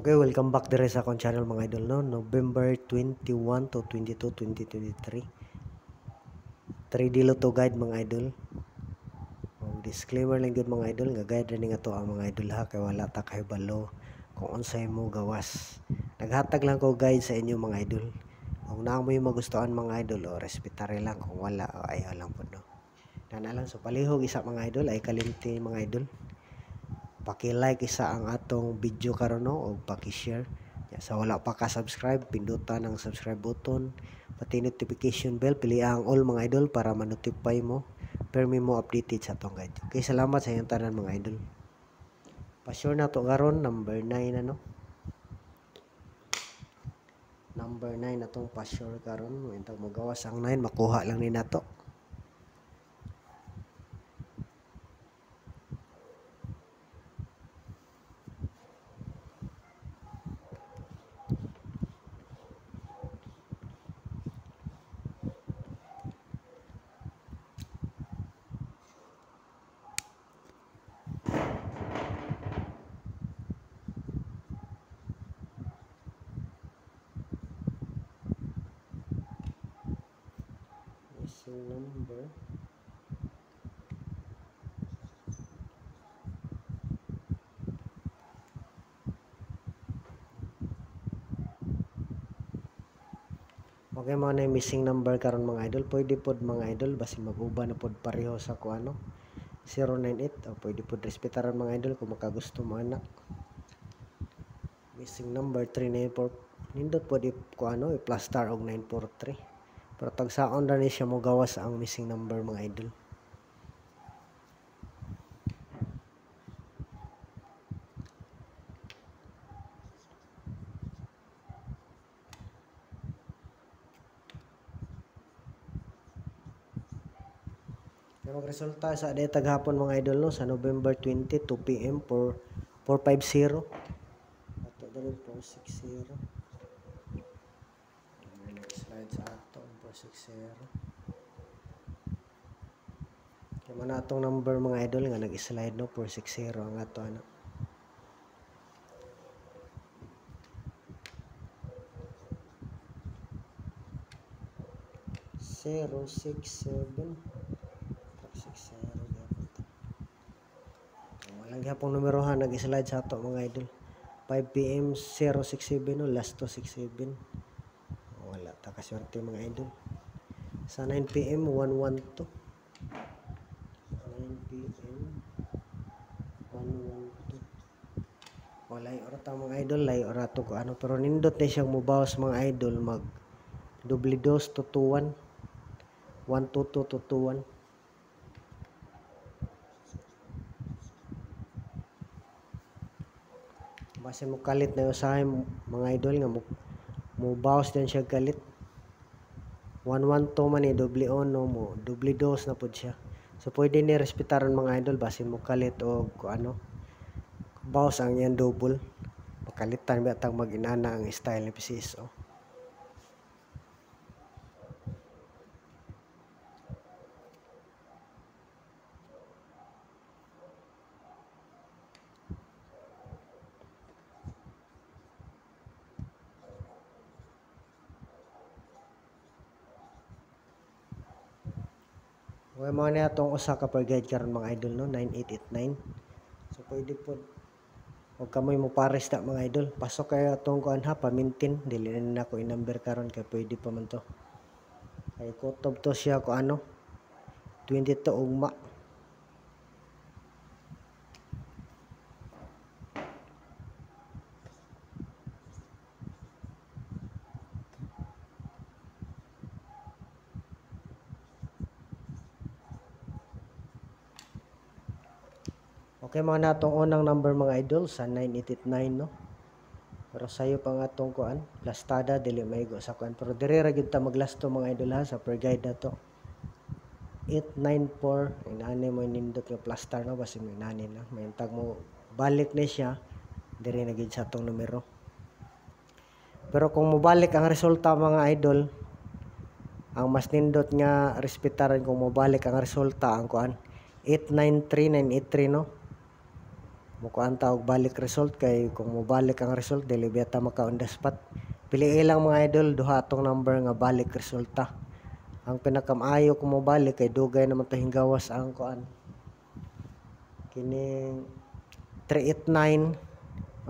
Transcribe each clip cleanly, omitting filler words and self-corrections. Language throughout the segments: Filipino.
Okay, welcome back dire sa akong channel mga idol no. November 21 to 22, 2023. 3D Lotto guide mga idol. Disclaimer lang gud mga idol nga guide rin nga to ang mga idol ha kay wala ta kay balo kung unsay mo gawas. Naghatag lang ko guide sa inyo mga idol. Kung naa mo yung magustuhan mga idol o respetare lang kung wala o ayaw lang po no. Nana lang so palihog isa mga idol ay kalimti mga idol. Paki-like isa ang atong video karon no o paki-share. Sa wala pa ka subscribe, pindutan ang subscribe button, pati notification bell, pili ang all mga idol para ma-notify mo permi mo updated sa atong guide. Okay, salamat sa inyong tanan mga idol. Pa-sure na to karon number 9 ano. Number 9 atong pa-sure karon, intag magawas ang 9 makuha lang ni nato. Number okay mga na missing number karon mga idol, pwede pod mga idol basi mag-uba na pod pareho sa kuano 098 o pwede pod respetaran mga idol kung makagusto mo ana. Missing number 394 nindot pod kuano i-plus star og 943 pero tagsaon ra ni siya mo gawas ang missing number mga idol. Magresulta sa day taghapon mga idol no sa November 20 2 PM for 450 ato dali 460 slide sa ato 460 kaya man atong number mga idol nga nag-slide no 460 ang ato ano 067 walang gapong numerohan nag-slide sa ato mga idol 5 PM 067 no last 267 wala ta kaswerte mga idol sa 9 PM 112 9 PM 112 wala yung oras mga idol lay oras to ko ano pero nindot na siyang mubawas mga idol mag double dos to 21 122 to 21 base mo kalit na usahin mga idol nga mo bawas din siya kalit 112 man doble ono mo doble dos na pud siya so pwede ni respetaran mga idol base mo kalit o ano bawas ang yan double pakalitan ba tang mag-inana ang style ni PCSO. Okay, mga na itong usa ka per guide karon mga idol no 9889 so pwede po huwag kamoy mo pares na mga idol pasok kayo itong kuan ha pamintin dili na ako i-number karon kay pwede pa man to kay kutob to siya ko ano 22 ugma okay mga natong unang number mga idol sa 9889 no pero sayo pa nga tong kuan lastada dili maigo sa kuan pero dire ra gyud ta maglasto mga idol ha sa per guide na to 894 inani mo nindot nga plus star no basi may inani na may tag mo balik ni siya dire na gyud sa tong numero pero kung mobalik ang resulta mga idol ang mas nindot nga respetaran kung mobalik ang resulta ang kuan 893983 no mukuan ta og balik result kay kung mobalik ang result dili beta maka on the spot. Piliin lang mga idol duha atong number nga balik resulta. Ang pinakamaayo kung mobalik kay dugay naman to hinggawas ang kuan. Kining 389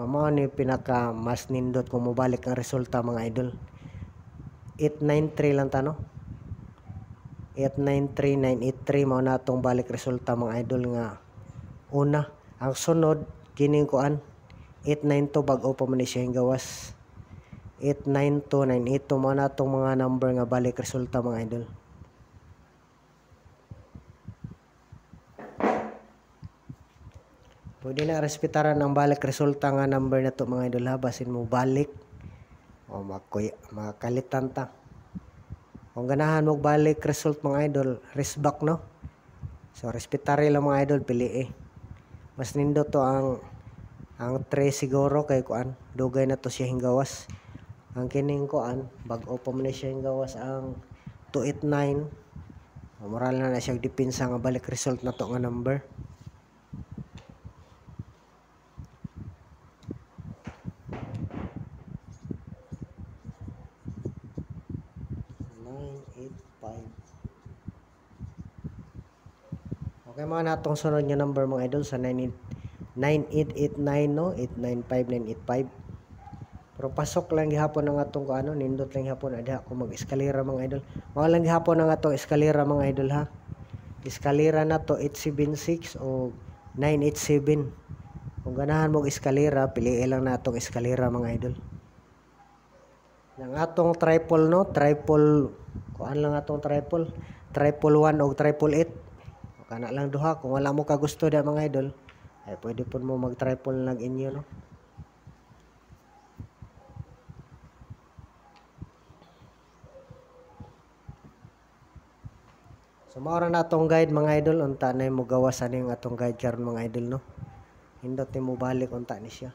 mao ni pinaka mas nindot kung mobalik ang resulta mga idol. 893 lang ta no. 893983 mao na atong balik resulta mga idol nga una. Ang sunod kining kuan 892 bag-o pa man ni siya gawas. 892982 mao na atong mga number nga balik resulta mga idol. Pwede na respetaran ang balik resulta nga number na to mga idol ha basin mo balik o makalitan ta. Kung ganahan mo balik result mga idol, rest back no. So respetare lang mga idol pili Mas nindo to ang 3 siguro kay kuan dugay na to siya hinggawas. Ang kining kuan bag-o pa man siya hinggawas ang 289. Moral na siya depensa nga balik result na to nga number. Okay mga natong sunod nga number mga idol sa 9889 no 895985. Pero pasok lang gihapon ang atong kuano nindot lang gihapon adha ko mag-eskalera mga idol. Mao lang gihapon ang atong eskalera mga idol ha. Eskalera na to 876 o 987. Kung ganahan mo eskalera piliin lang natong eskalera mga idol. Ang atong triple no, triple kuan lang atong triple 1 o 888. Kana lang duha kung wala mo ka gusto da mga idol ay pwede pud mo mag triple lang inyo no. So mao ra na atong guide mga idol unta na mo gawas ani ang atong guide karon mga idol no. Hindot ni mo balik unta ni siya.